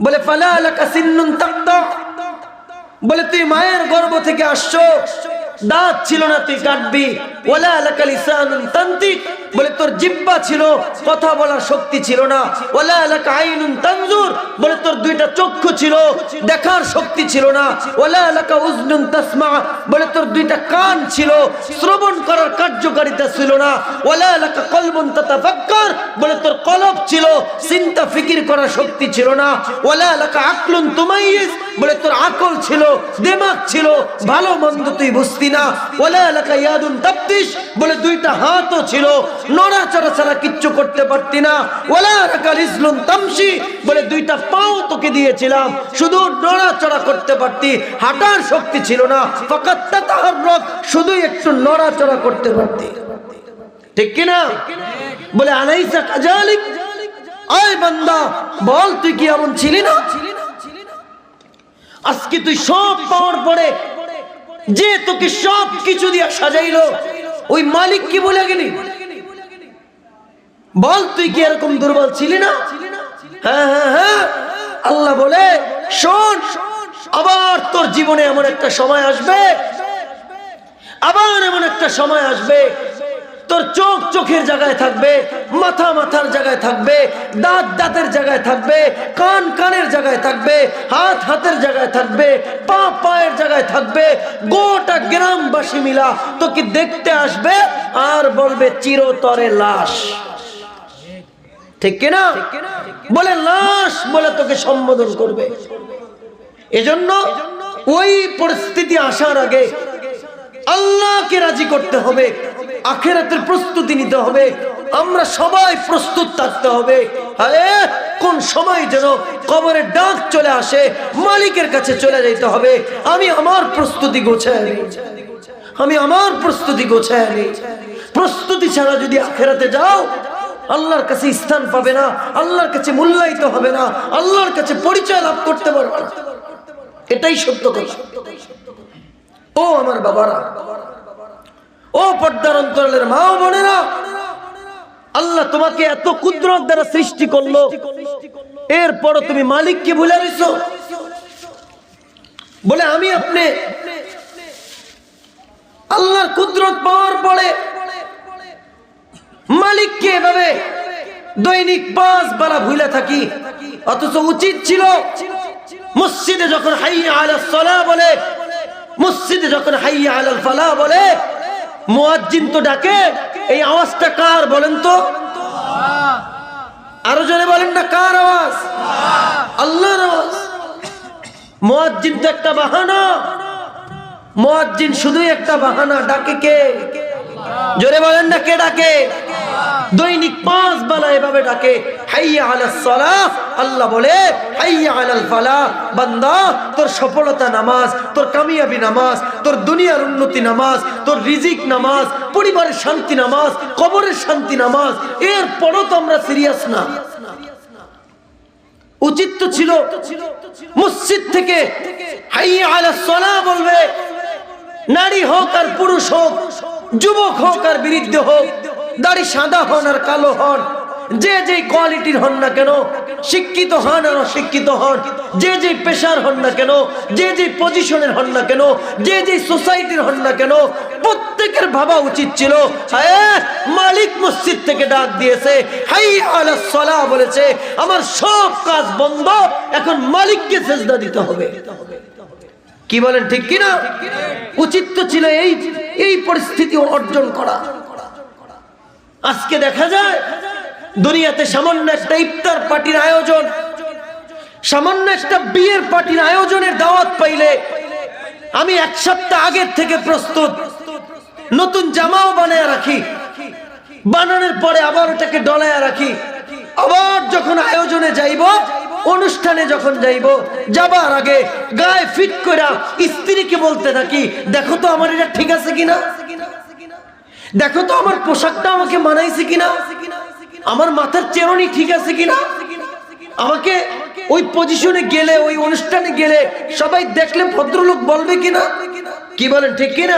বলে ফালা লাকা সিন্নুন তাকদা, বলে তুই মায়ের গর্ভ থেকে আসছো, দাঁত ছিল না তুই কাটবি। ওয়ালা লাকা লিসানুন তানতিক, বলে তোর জিহ্বা ছিল, কথা বলার শক্তি ছিল না। ওয়ালা লাকা আইনুন তানজুর, বলে তোর দুইটা চক্ষু ছিল, দেখার শক্তি ছিল না। ওয়ালা লাকা উজনুন তাসমা, বলে তোর দুইটা কান ছিল, শ্রবণ করার কার্যকারিতা ছিল না। ওয়ালা লাকা কলবুন তাতাফাক্কার, বলে তোর কলব ছিল, চিন্তা ফিকির করার শক্তি ছিল না। ওয়ালা লাকা আকলুন তুমাইয়িজ, বলে তোর আকল ছিল, দিমাগ ছিল, ভালো মন্দ তুই বুঝতি না। ওয়ালা লাকা ইয়াদুন তাবতিশ, বলে দুইটা হাতও ছিল, নড়াচড়া ছাড়া কিচ্ছু করতে পারতি না। ওয়ালা লাকা রিজলুন তামশি, বলে দুইটা পাও তোকে দিয়েছিলাম, শুধু নড়াচড়া করতে পারতি, হাঁটার শক্তি ছিল না। ফাকাত তাতাহাররাক, শুধু একটু নড়াচড়া করতে পারতি। ঠিক কি না? বলে আলাইসা কাযালিক, আয় বান্দা বল তুই কি এমন ছিলি না? আজকে তুই সব পাওয়ার পরে যে তোকে সব কিছু দিয়া সাজাইলো, ওই মালিক কি বলে গেলি? বল, তুই কি এরকম দুর্বল ছিলি না? হ্যাঁ হ্যাঁ হ্যাঁ। আল্লাহ বলে, শোন, আবার তোর জীবনে এমন একটা সময় আসবে, আবার এমন একটা সময় আসবে, তোর চোখ চোখের জায়গায় থাকবে, মাথা মাথার জায়গায় থাকবে, দাঁত দাঁতের জায়গায় থাকবে, কান কানের জায়গায় থাকবে, হাত হাতের জায়গায় থাকবে, পা পায়ের জায়গায় থাকবে। গোটা গ্রামবাসী মিলা তোকে দেখতে আসবে আর বলবে চিরতরে লাশ। ঠিক কিনা? বলে লাশ বলে তোকে সম্বোধন করবে। এজন্য ওই পরিস্থিতি আসার আগে আল্লাহকে রাজি করতে হবে, আখিরাতের প্রস্তুতি নিতে হবে। আমরা সবাই প্রস্তুত থাকতে হবে। আরে কোন সময় যেন কবরের ডাক চলে আসে, মালিকের কাছে চলে যেতে হবে। আমি আমার প্রস্তুতি গোছায় নিই, আমি আমার প্রস্তুতি গোছায় নিই। প্রস্তুতি ছাড়া যদি আখিরাতে যাও, আল্লাহর কাছে স্থান পাবে না, আল্লাহর কাছে মূল্যায়িত হবে না, আল্লাহর কাছে পরিচয় লাভ করতে পারবে না। এটাই সত্য কথা। ও আমার বাবারা, ও পর্দার অন্তরালের মা ও বোনেরা, আল্লাহ তোমাকে এত কুদরত দ্বারা সৃষ্টি করলো, এরপরও তুমি মালিককে ভুলে গেছো। বলে আমি আপনি আল্লাহর কুদরত পাওয়ার পরে মালিককে এভাবে দৈনিক 5 বার ভুলে থাকি। অথচ উচিত ছিল মসজিদে যখন হাইয়া আলাস সালাহ বলে, মসজিদে যখন হাইয়া আলাল ফালাহ বলে, মুয়াজ্জিন তো ডাকে। এই আওয়াজটা কার বলেন তো? আরো জোরে বলেন না, কার আওয়াজ? আল্লাহর আওয়াজ। মুয়াজ্জিন তো একটা বাহানা, মুয়াজ্জিন শুধুই একটা বাহানা। ডাকে কে? জোরে বলেন না, কে ডাকে? দৈনিক 5 বেলা এভাবে ডাকে, হাইয়া আলাস সালাহ। আল্লাহ বলে হাইয়া আলাল ফালাহ। বান্দা, তোর সফলতা নামাজ, তোর কামিয়াবি নামাজ, তোর দুনিয়ার উন্নতি নামাজ, তোর রিজিক নামাজ, পরিবারের শান্তি নামাজ, কবরের শান্তি নামাজ। এরপরও তো আমরা সিরিয়াস না। উচিত তো ছিল মসজিদ থেকে হাইয়া আলাস সালাহ বলবে, নারী হোক আর পুরুষ হোক, যুবক হোক আর বৃদ্ধ হোক, দাড়ি সাদা হন আর কালো হন, যে যে কোয়ালিটির হন না কেন, শিক্ষিত হন আর অশিক্ষিত হন, যে যে পেশার হন না কেন, যে যে পজিশনের হন না কেন, যে যে সোসাইটির হন না কেন, প্রত্যেকের ভাবা উচিত ছিল মালিক মসজিদ থেকে ডাক দিয়েছে, হাইয়া আলাস সালাহ বলেছে, আমার সব কাজ বন্ধ, এখন মালিককে সিজদা দিতে হবে। কি বলেন, ঠিক কিনা? উচিত তো ছিল এই পরিস্থিতি অর্জন করা। আজকে দেখা যায় দুনিয়াতে সামান্য একটা ইফতার পার্টির আয়োজন, সামান্য একটা বিয়ের পার্টির আয়োজনের দাওয়াত পাইলে আমি 1 সপ্তাহ আগের থেকে প্রস্তুত, নতুন জামাও বানায় রাখি, বানানোর পরে আবার ওটাকে ডলায় রাখি। আবার যখন আয়োজনে যাইব, অনুষ্ঠানে যখন যাইব, যাবার আগে গায়ে ফিট করে স্ত্রীকে বলতে থাকি, দেখো তো আমার এটা ঠিক আছে কিনা, দেখো তো আমার পোশাকটা আমাকে মানাইছে কিনা, আমার মাথার চেরনি ঠিক আছে কিনা, আমাকে ওই পজিশনে গেলে, ওই অনুষ্ঠানে গেলে সবাই দেখলে ভদ্রলোক বলবে কিনা। কি বলেন, ঠিক কিনা?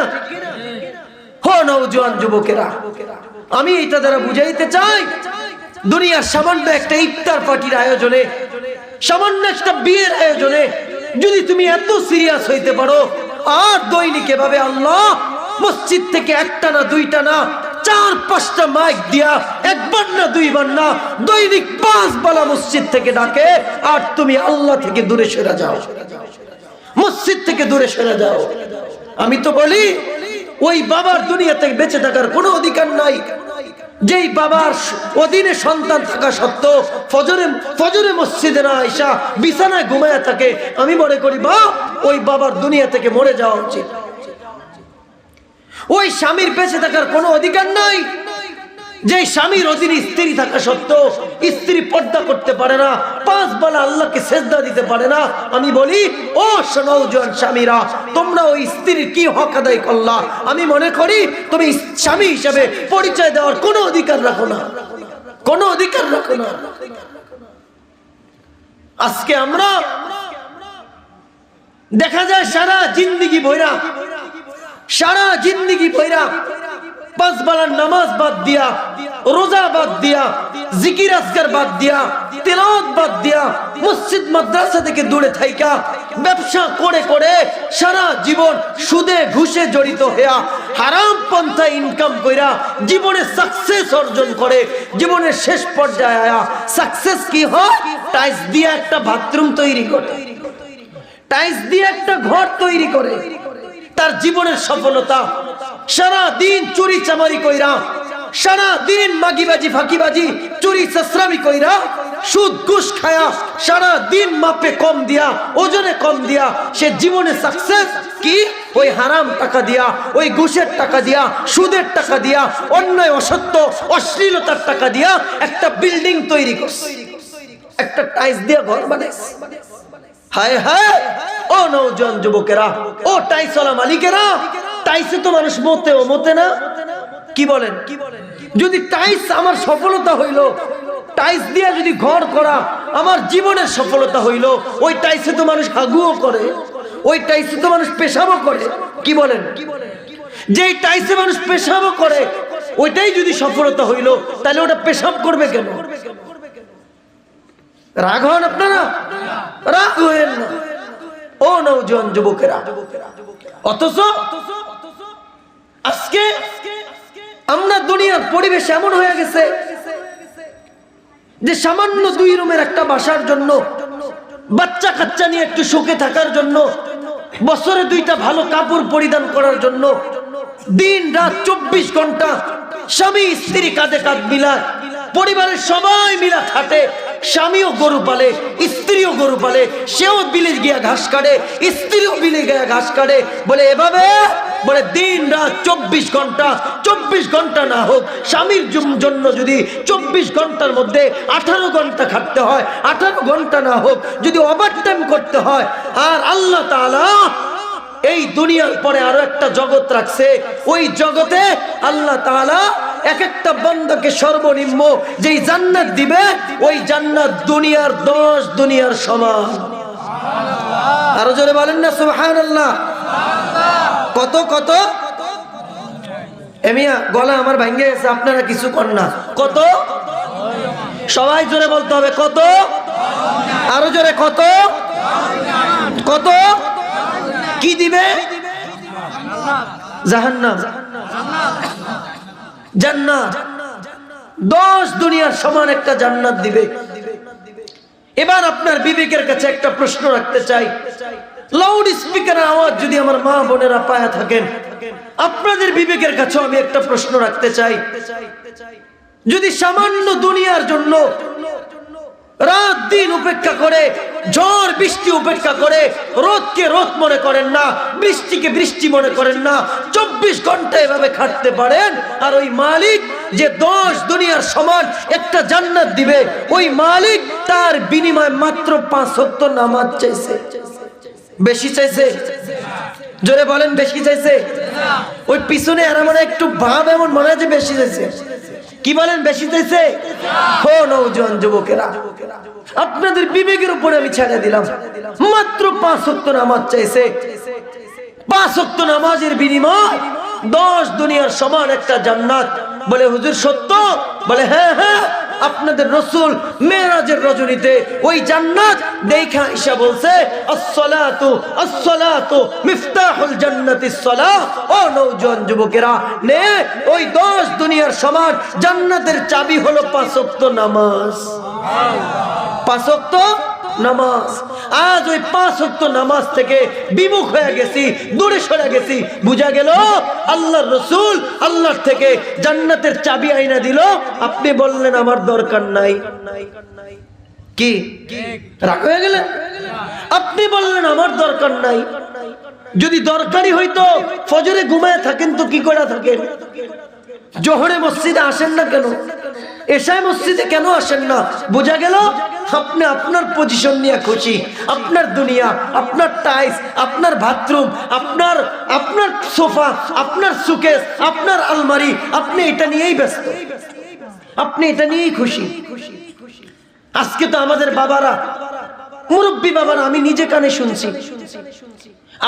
হো নওজোয়ান যুবকেরা, আমি এটা দ্বারা বুঝাইতে চাই, দুনিয়ার সামান্য একটা ইফতার পার্টির আয়োজনে, সামান্য একটা বিয়ের আয়োজনে যদি তুমি এত সিরিয়াস হইতে পারো, আর দৈনিক এভাবে আল্লাহ মসজিদ থেকে 1টা না 2টা না 4-5টা মাইক দিয়া, 1বার না 2বার না, দৈনিক 5 বেলা মসজিদ থেকে ডাকে, আর তুমি আল্লাহ থেকে দূরে সরে যাও, মসজিদ থেকে দূরে সরে যাও। আমি তো বলি, ওই বাবার দুনিয়াতে বেঁচে থাকার কোনো অধিকার নাই, যেই বাবার অধীনে সন্তান থাকা সত্ত্বেও ফজরে মসজিদে না আইসা বিছানায় ঘুমায়া থাকে। আমি মনে করি ওই বাবার দুনিয়া থেকে মরে যাওয়া উচিত। ওই স্বামীর বেঁচে থাকার কোনো অধিকার নাই, যে স্বামীর অধীনে স্ত্রী থাকা সত্ত্বেও স্ত্রী পর্দা করতে পারে না, 5 বেলা আল্লাহকে সেজদা দিতে পারে না। আমি বলি, ও নওজোয়ান স্বামীরা, তোমরা ওই স্ত্রীর কি হক আদায় করলা? আমি মনে করি তুমি স্বামী হিসেবে পরিচয় দেওয়ার কোনো অধিকার রাখো না, কোনো অধিকার রাখো না। আজকে আমরা দেখা যায় সারা জিন্দেগি ভৈরা, সারা জিন্দেগি ভৈরা পাঁচ বেলার নামাজ বাদ দিয়া, রোজা বাদ দিয়া, জিকির আজকার বাদ দিয়া, তেলাওয়াত বাদ দিয়া, মসজিদ মাদ্রাসা থেকে দূরে থাইকা ব্যবসা করে করে সারা জীবন সুদে ঘুষে জড়িত হইয়া হারাম পন্থায় ইনকাম কইরা জীবনে সাকসেস অর্জন করে, জীবনের শেষ পর্যায়ে আয়া সাকসেস কি হয়? টাইলস দিয়ে একটা বাথরুম তৈরি করে, টাইলস দিয়ে একটা ঘর তৈরি করে। তার জীবনের সফলতা সারা দিন চুরি চামারি কইরা, সারা দিন মাগিবাজি ফাঁকিবাজি চুরি চাসরামি কইরা, সুদ ঘুষ খায়া, সারা দিন মাপে কম দিয়া, ওজনে কম দিয়া সে জীবনে সাকসেস কি? ওই হারাম টাকা দিয়া, ওই ঘুষের টাকা দিয়া, সুদের টাকা দিয়া, অন্যায় অসত্য অশ্লীলতার টাকা দিয়া একটা বিল্ডিং তৈরি করছে, একটা টাইলস দিয়া ঘর বানাইছে। হায় হায় ও নওজোয়ান যুবকেরা, ও টাইলসওয়ালা মালিকেরা, টাইলসে তো মানুষ মতে না। কি বলেন? যদি টাইলস আমার সফলতা হইল, টাইলস দিয়ে যদি ঘর করা আমার জীবনের সফলতা হইল, ওই টাইলসে তো মানুষ হাগুও করে, ওই টাইলসে তো মানুষ পেশাবও করে। কি বলেন? যেই টাইলসে মানুষ পেশাবও করে ওইটাই যদি সফলতা হইল, তাহলে ওটা পেশাব করবে কেন? রাগ হন আপনারা? রাগ হইেন না ও নওজোয়ান যুবকেরা। অথচ আজকে আমরা দুনিয়ার পরিবেশ এমন হয়ে গেছে যে সামান্য 2 রুমের একটা বাসার জন্য, বাচ্চা কাচ্চা নিয়ে একটু সুখে থাকার জন্য, বছরে 2টা ভালো কাপড় পরিধান করার জন্য দিন রাত 24 ঘন্টা স্বামী স্ত্রী কাঁধে কাঁধ মিলায়, পরিবারের সবাই মিলা খাটে। স্বামীও গরু পালে, স্ত্রীও গরু পালে, সেও বিলে গিয়া ঘাস কাটে, স্ত্রীও বিলে গিয়া ঘাস কাটে। বলে এভাবে বলে দিন রাত 24 ঘন্টা, 24 ঘন্টা না হোক, স্বামীর জন্য যদি 24 ঘন্টার মধ্যে 18 ঘন্টা খাটতে হয়, 18 ঘন্টা না হোক যদি ওভারটাইম করতে হয়। আর আল্লাহ তাআলা এই দুনিয়ার পরে আরো একটা জগৎ রাখছে, ওই জগতে আল্লাহ তাআলা এক একটা বান্দাকে সর্বনিম্ন যেই জান্নাত দিবে, ওই জান্নাত দুনিয়ার 10 দুনিয়ার সমান। আরো জোরে বলেন না সুবহানাল্লাহ। কত কত? এমিয়া গলা আমার ভাঙ্গে গেছে, আপনারা কিছু করেন না। কত? সবাই জোরে বলতে হবে। কত? আরো জোরে। কত? কত? কি দিবে? জাহান্নাম, জান্নাত। 10 দুনিয়ার সমান একটা জান্নাত দিবে। এবার আপনার বিবেকের কাছে একটা প্রশ্ন রাখতে চাই। লাউড স্পিকারের আওয়াজ যদি আমার মা বোনেরা পায়া থাকেন, আপনাদের বিবেকের কাছে আমি একটা প্রশ্ন রাখতে চাই। যদি সামান্য দুনিয়ার জন্য রাত দিন উপেক্ষা করে, ঝড় বৃষ্টি উপেক্ষা করে, রোদকে রোদ মনে করেন না, বৃষ্টিকে বৃষ্টি মনে করেন না, 24 ঘন্টা এভাবে খাটতে পারেন, আর ওই মালিক যে 10 দুনিয়ার সমান একটা জান্নাত দিবে, ওই মালিক তার বিনিময়ে মাত্র 5 ওয়াক্ত নামাজ চাইছে। বেশি চাইছে? জোরে বলেন বেশি চাইছে? ওই পিছনে আর আমার একটু ভাব এমন মনে হয় যে বেশি চাইছে। কি বলেন বেশি চাইছে? হো নওজোয়ান যুবকেরা, আপনাদের বিবেকের উপরে আমি ছেড়ে দিলাম। মাত্র 5 ওয়াক্ত নামাজ চাইছে। 5 ওয়াক্ত নামাজের বিনিময় 10 দুনিয়ার সমান একটা জান্নাত। বলে হুজুর সত্য? বলে হ্যাঁ হ্যাঁ, আপনাদের রাসূল মেরাজের রজনীতে ওই জান্নাত দেখা ঈশা বলছে আসসালাতু আসসালাতু মিফতাহুল জান্নাতিস সালাহ। ও নওজোয়ান যুবকেরা, নে ওই 10 দুনিয়ার সমান জান্নাতের চাবি হলো 5 ওয়াক্ত নামাজ। 5 ওয়াক্ত নামাজ। আজ ওই 5 ওয়াক্ত নামাজ থেকে বিমুখ হয়ে গেছি, দূরে সরে গেছি। বুঝা গেল আল্লাহর রাসূল আল্লাহর থেকে জান্নাতের চাবি আইনা দিল, আপনি বললেন আমার দরকার নাই। কি রাগ হয়ে গেলেন? আপনি বললেন আমার দরকার নাই। যদি দরকারি হইতো ফজরে ঘুমায় থাকেন তো কি করে থাকেন? জোহরে মসজিদে আসেন না কেন? এশায় মসজিদে কেন আসেন না? বোঝা গেল আপনি আপনার পজিশন নিয়ে খুশি। আপনার দুনিয়া, আপনার টাইলস, আপনার বাথরুম, আপনার সোফা, আপনার সুকেস, আপনার আলমারি, আপনি এটা নিয়েই ব্যস্ত, আপনি এটা নিয়েই খুশি। আজকে তো আমাদের বাবারা মুরব্বী বাবারা, আমি নিজে কানে শুনছি,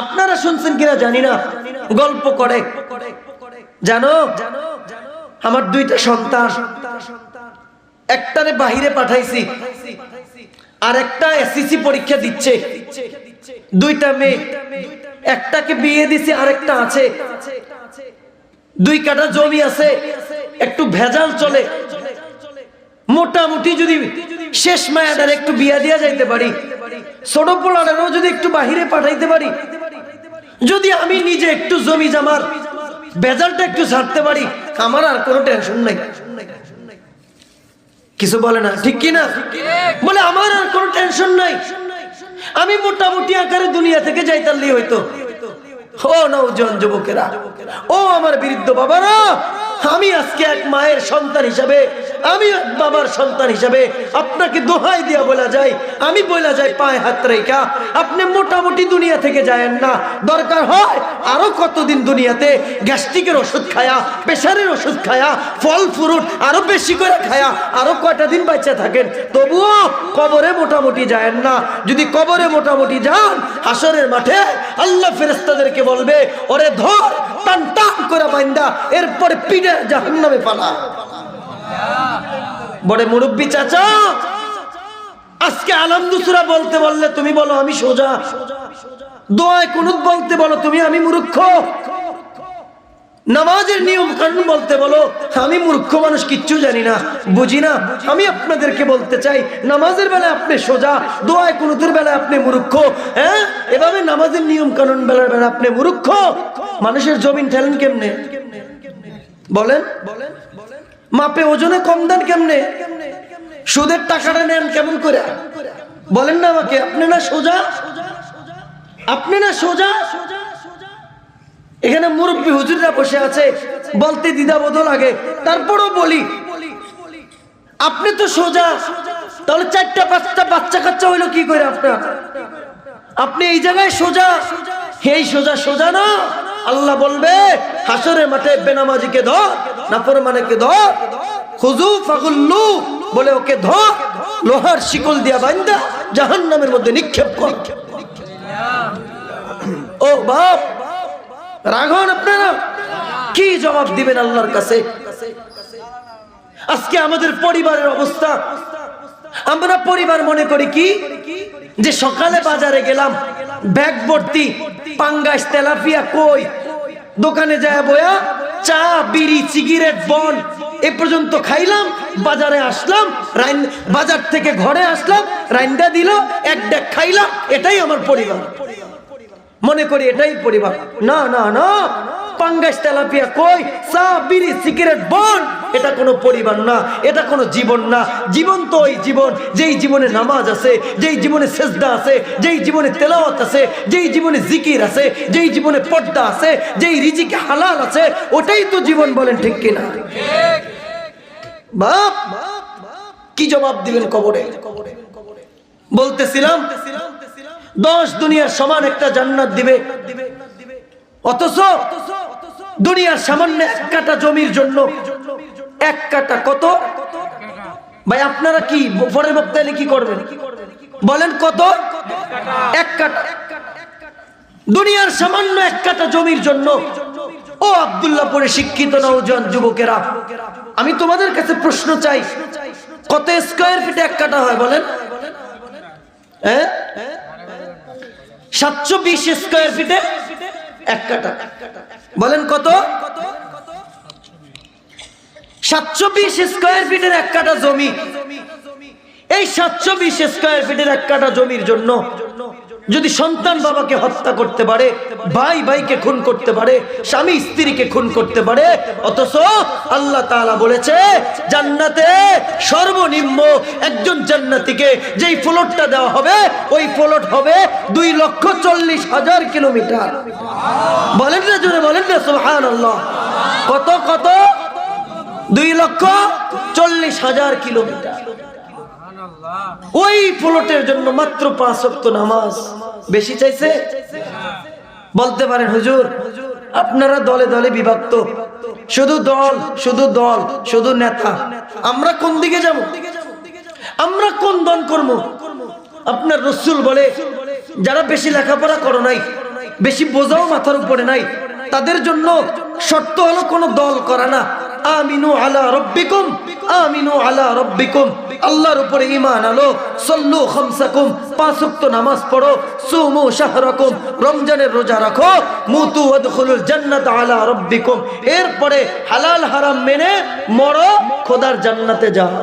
আপনারা শুনছেন কিনা জানি না, গল্প করে, জানো আমার দুইটা সন্তান, একটারে বাহিরে পাঠাইছি, আর একটা এসএসসি পরীক্ষা দিচ্ছে, দুইটা মেয়ে, একটাকে বিয়ে দিছি, আরেকটা আছে, 2 কাঠা জমি আছে, একটু ভেজাল চলে, মোটামুটি যদি শেষ মায়াটার একটু বিয়া দিয়া যাইতে পারি, ছোট পোলাটারও যদি একটু বাহিরে পাঠাইতে পারি, যদি আমি নিজে একটু জমি জামার ভেজালটা একটু ছাড়তে পারি, আমার আর কোনো টেনশন নাই। কিছু বলে না, ঠিক কিনা? বলে আমার আর কোনো টেনশন নাই, আমি মোটামুটি আকারে দুনিয়া থেকে যাইতারলি হইতো। ও নওজোয়ান যুবকেরা, ও আমার বৃদ্ধ বাবারা, আমি আজকে এক মায়ের সন্তান হিসাবে, আমি এক বাবার সন্তান হিসাবে আপনাকে দোহাই দিয়া বলা যায়, আমি বলা যায় পায়ে হাত রেখা, আপনি মোটামুটি দুনিয়া থেকে যায়েন না, দরকার হয় আরো কতদিন দুনিয়াতে গ্যাস্ট্রিকের ওষুধ খায়া, প্রেশারের ওষুধ খায়া, ফল ফ্রুট আরো বেশি করে খায়া আরো কয়টা দিন বাঁচা থাকেন, তবুও কবরে মোটামুটি যায়েন না। যদি কবরে মোটামুটি যান, হাসরের মাঠে আল্লাহ ফেরেশতাদেরকে বলবে, ওরে ধর, টান টান করে বাইন্দা, এরপরে পিঠে জাহান্নামে পালা। বড় মুরব্বী চাচা, আজকে আলহামদুলিল্লাহ বলতে বললে তুমি বলো আমি সোজা, দোয়ায় কুনুত বলতে বলো তুমি আমি মূর্খ, নামাজের নিয়ম কানুন বলতে বলো আমি মূর্খ মানুষ, কিচ্ছু জানি না, বুঝি না। আমি আপনাদেরকে বলতে চাই, নামাজের বেলায় আপনি সোজা, দোয়ায় কুনুতের বেলায় আপনি মূর্খ। হ্যাঁ, এভাবে নামাজের নিয়ম কানুন বেলায় বেলায় আপনি মূর্খ। মানুষের জমিন ঠেলেন কেমনে বলেন? মাপে ওজনে কম দেন কেমনে? সুদের টাকাটা নেন কেমন করে বলেন না আমাকে? আপনি না সোজা, আপনি না সোজা। এখানে মুরব্বী হুজুররা বসে আছে, বলতে দ্বিধাবোধ লাগে, তারপরও বলি, আপনি তো সোজা, তাহলে 4টা 5টা বাচ্চা কাচ্চা হইলো কি করে আপনার? আপনি এই জায়গায় সোজা, এই সোজা সোজা না। আল্লাহ বলবে হাসরের মাঠে, বেনামাজিকে ধর, নাফরমানকে ধর, খুযু ফাগুল্লু, বলে ওকে ধর, লোহার শিকল দিয়া বাঁধা জাহান্নামের মধ্যে নিক্ষেপ কর। ও বাপ, রাগন আপনারা কি জবাব দিবেন আল্লাহর কাছে? আজকে আমাদের পরিবারের অবস্থা, আমরা পরিবার মনে করি কি, যে সকালে বাজারে গেলাম, ব্যাগ ভর্তি পাঙ্গাস তেলাপিয়া কই, দোকানে যায় বয়া চা বিড়ি সিগারেট বন এ পর্যন্ত খাইলাম, বাজারে আসলাম, বাজার থেকে ঘরে আসলাম, রাইন্দা দিল, এক ডেক খাইলাম, এটাই আমার পরিবার। মনে করি এটাই পরিবার। না না না, পাঙ্গাস তেলাপিয়া কই, চা বিড়ি সিগারেট বন, এটা কোনো পরিবার না, এটা কোনো জীবন না। জীবন তো ওই জীবন, যেই জীবনে নামাজ আছে, যেই জীবনে সেজদা আছে, যেই জীবনে তেলাওয়াত আছে, যেই জীবনে জিকির আছে, যেই জীবনে পর্দা আছে, যেই রিজিকে হালাল আছে, ওটাই তো জীবন। বলেন ঠিক কিনা? বাপ, কি জবাব দিবেন কবরে? বলতেছিলাম 10 দুনিয়ার সমান একটা জান্নাত দিবে, অথচ দুনিয়ার সামান্য 1 কাঠা জমির জন্য, 1 কাঠা কত ভাই? আপনারা কি পরের বক্তায় কি করবেন বলেন? কত? 1 কাঠা। দুনিয়ার সামান্য 1 কাঠা জমির জন্য, ও আব্দুল্লাহপুরে শিক্ষিত নওজোয়ান যুবকেরা, আমি তোমাদের কাছে প্রশ্ন চাই, কত স্কয়ার ফিটে 1 কাঠা হয় বলেন? 720 স্কয়ার ফিটে 1 কাঠা। বলেন কত? 720 স্কয়ার ফিটের 1 কাঠা জমি। এই 720 স্কয়ার ফিটের 1 কাঠা জমির জন্য যদি সন্তান বাবাকে হত্যা করতে পারে, ভাই ভাইকে খুন করতে পারে, স্বামী স্ত্রীকে খুন করতে পারে, অথচ আল্লাহ তাআলা বলেছে জান্নাতে সর্বনিম্ন একজন জান্নাতীকে যেই প্লটটা দেওয়া হবে, ওই প্লট হবে 2,40,000 কিলোমিটার। বলেন না জোরে, বলেন না সুবহানাল্লাহ। কত কত? 2,40,000 কিলোমিটার। ওই প্লটের জন্য মাত্র 5 ওয়াক্ত নামাজ। বেশি চাইছে? বলতে পারেন হুজুর আপনারা দলে দলে বিভক্ত, শুধু দল, শুধু দল, শুধু নেতা। আমরা কোন দিকে যাব? আমরা কোন দল করব? আপনার রাসূল বলে যারা বেশি লেখাপড়া করো নাই, বেশি বোঝাও মাথার উপরে নাই, তাদের জন্য শর্ত হলো কোনো দল করা না। আমিনু আলা রাব্বিকুম, আমিনু আলা রাব্বিকুম, আল্লাহর উপরে ঈমান আনো, সাল্লু খামসাকুম, পাঁচ ওয়াক্ত নামাজ পড়ো, সুমু শাহরাকুম, রমজানের রোজা রাখো, মুতু ওয়াদখুলুল জান্নাত আলা রাব্বিকুম, এরপরে হালাল হারাম মেনে মরো, খোদার জান্নাতে যাও।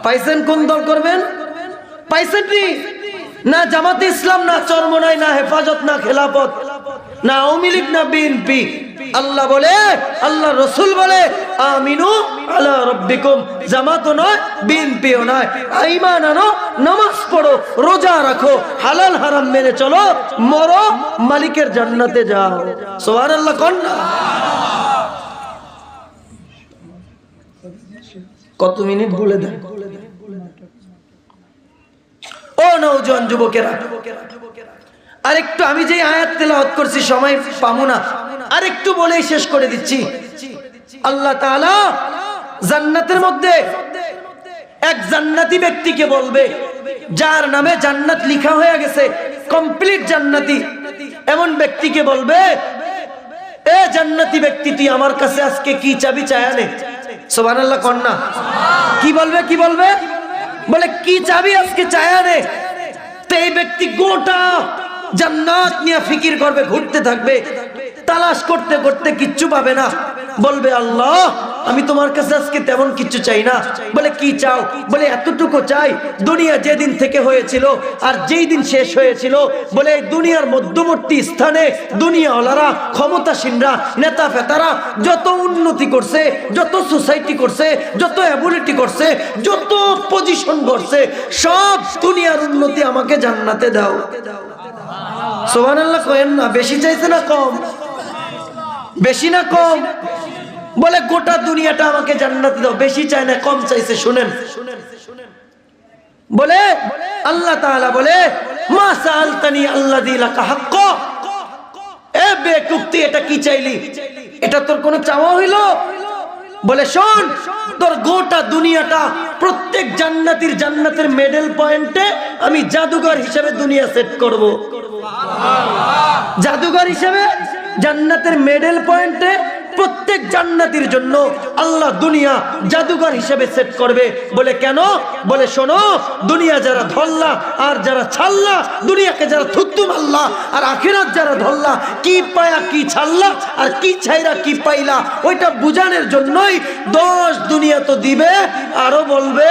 পাইছেন কোন দল করবেন? পাইছেন না জামাতে ইসলাম, না চরমনাই, না হেফাজত, না খেলাফত, না আওয়ামী লীগ, না বিএনপি। আল্লাহ বলে, আল্লাহ রাসূল বলে আমিনু আলা রাব্বিকুম, জামাতও নয়, বিএনপিও নয়, ঈমান আনো, নামাজ পড়ো, রোজা রাখো, হালাল হারাম মেনে চলো, মরো, মালিকের জান্নাতে যাও। সুবহানাল্লাহ কোন না? কত মিনিট বলে দেন? ও নওজোয়ান যুবকেরা, আরেকটু, আমি যে আয়াত তেলাওয়াত করছি সময় পাবো না, আরেকটু বলেই শেষ করে দিচ্ছি। আল্লাহ তাআলা জান্নাতের মধ্যে এক জান্নাতি ব্যক্তিকে বলবে, যার নামে জান্নাত লেখা হয়ে গেছে, কমপ্লিট জান্নাতি, এমন ব্যক্তিকে বলবে, এ জান্নাতি ব্যক্তি, তুই আমার কাছে আজকে কি চাবি চায়া নে। সুবহানাল্লাহ কোন না? কি বলবে? কি বলবে? বলে কি চাবি আজকে চায়া নে। তো এই ব্যক্তি গোটা জান্নাত নিয়ে ফিকির করবে, ঘুরতে থাকবে, তালাশ করতে করতে কিচ্ছু পাবে না। বলবে, আল্লাহ আমি তোমার কাছে আজকে তেমন কিছু চাই না। বলে কি চাও? বলে এতটুকু চাই, দুনিয়া যেদিন থেকে হয়েছিল আর যেই দিন শেষ হয়েছিল, বলে এই দুনিয়ার মধ্যবর্তী স্থানে দুনিয়াওয়ালারা, ক্ষমতাসীনরা, নেতা ফেতারা যত উন্নতি করছে, যত সোসাইটি করছে, যত অ্যাবিলিটি করছে, যত পজিশন করছে, সব দুনিয়ার উন্নতি আমাকে জান্নাতে দাও। সুবহানাল্লাহ করেন না? বেশি চাইছে না কম? বেশি না কম? বলে গোটা দুনিয়াটা আমাকে জান্নাতে দাও, বেশি চায় না, কম চাইছে। শুনেন, বলে আল্লাহ তাআলা বলে, মা সাআলতানি আল্লাযী লাকা হাক্ক, এ বেকুব, তুই এটা কি চাইলি? এটা তোর কোনো চাওয়া হইল? বলে শোন, তোর গোটা দুনিয়াটা, প্রত্যেক জান্নাতীর জান্নাতের মেডেল পয়েন্টে আমি জাদুঘর হিসেবে দুনিয়া সেট করব। জাদুঘর হিসেবে জান্নাতের মেডেল পয়েন্টে প্রত্যেক জান্নাতীর জন্য আল্লাহ দুনিয়া জাদুঘর হিসেবে সেট করবে। বলে কেন? বলে শোনো, দুনিয়া যারা ধরলা আর যারা ছাড়লা, দুনিয়াকে যারা থুতু মারলা আর আখিরাত যারা ধরলা, কি পায়া কি ছাড়লা আর কি ছাইরা কি পাইলা, ওইটা বুঝানোর জন্যই 10 দুনিয়া তো দিবে, আরো বলবে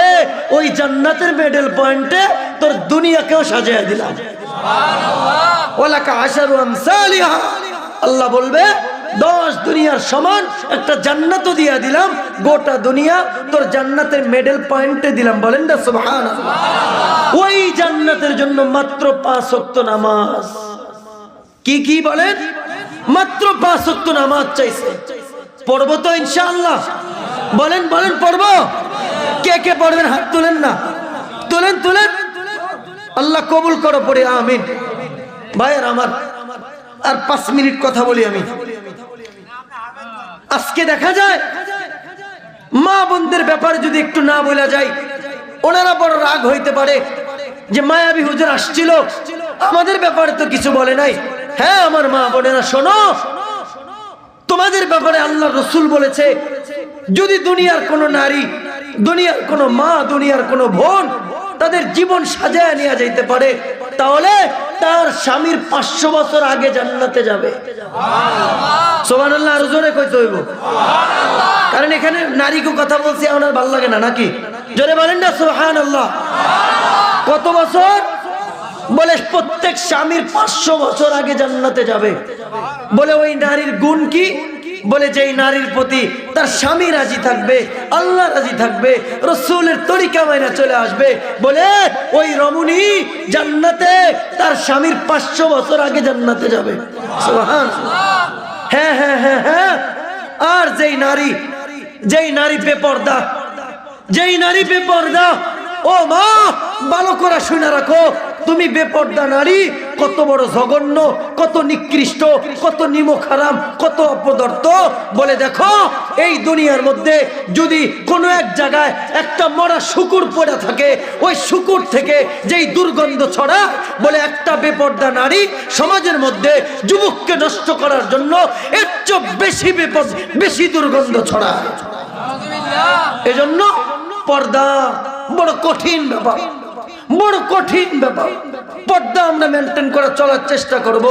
ওই জান্নাতের মেডেল পয়েন্টে তোর দুনিয়াকেও সাজিয়ে দিলাম। সুবহানাল্লাহ। ওয়ালাকা আশারু আমসালিহা, আল্লাহ বলবে 10 দুনিয়ার সমান একটা জান্নাতও দিয়া দিলাম, গোটা দুনিয়া তোর জান্নাতের মেডেল পয়েন্টে দিলাম। বলেন না সুবহানাল্লাহ। ওই জান্নাতের জন্য মাত্র 5 ওয়াক্ত নামাজ। কি কি বলেন? মাত্র 5 ওয়াক্ত নামাজ চাইছে। পড়বো তো ইনশাআল্লাহ? বলেন বলেন, পড়বো? কে কে পড়বেন হাত তুলেন না, তুলেন তুলেন। আল্লাহ কবুল করো, পড়ে আমিন। ভাইয়ের আমার, আর 5 মিনিট কথা বলি আমি। আজকে দেখা যায় মা বোনদের ব্যাপারে যদি একটু না বলা যায়, ওনারা বড় রাগ হইতে পারে যে মায়াবী হুজুর আসছিল, আমাদের ব্যাপারে তো কিছু বলে নাই। হ্যাঁ আমার মা বোনেরা শোনো, তোমাদের ব্যাপারে আল্লাহ রাসূল বলেছে, যদি দুনিয়ার কোনো নারী, দুনিয়ার কোনো মা, দুনিয়ার কোনো বোন তাদের জীবন সাজায় নিয়ে যাইতে পারে, তাহলে তার স্বামীর 500 বছর আগে জান্নাতে যাবে। সুবহানাল্লাহ। আর জোরে কইতে হইব, কারণ এখানে নারীকে কথা বলছি, আমার ভালো লাগে না নাকি? জোরে বলেন না সুবহানাল্লাহ। কত বছর? বলে প্রত্যেক স্বামীর 500 বছর আগে জান্নাতে যাবে। বলে ওই নারীর গুণ কি? বলে যেই নারীর প্রতি তার স্বামী রাজি থাকবে, আল্লাহ রাজি থাকবে, রাসূলের তরিকা মাইনা চলে আসবে, বলে ওই রমণী জান্নাতে তার স্বামীর 500 বছর আগে জান্নাতে যাবে। সুবহানাল্লাহ। হ্যাঁ হ্যাঁ হ্যাঁ হ্যাঁ। আর যেই নারী বেপরদা, যেই নারী বেপরদা, ও মা ভালো করে শুনে রাখো, তুমি বেপর্দা নারী কত বড় জঘন্য, কত নিকৃষ্ট, কত নিমকহারাম, কত অপদার্থ। বলে দেখো এই দুনিয়ার মধ্যে যদি কোনো এক জায়গায় একটা মরা শুকুর পড়ে থাকে, ওই শুকুর থেকে যেই দুর্গন্ধ ছড়া, বলে একটা বেপর্দা নারী সমাজের মধ্যে যুবককে নষ্ট করার জন্য এর চেয়ে বেশি বেশি দুর্গন্ধ ছড়ায়। এজন্য পর্দা বড় কঠিন ব্যাপার, বড় কঠিন ব্যাপার। পর্দা আমরা মেনটেন করে চলার চেষ্টা করব।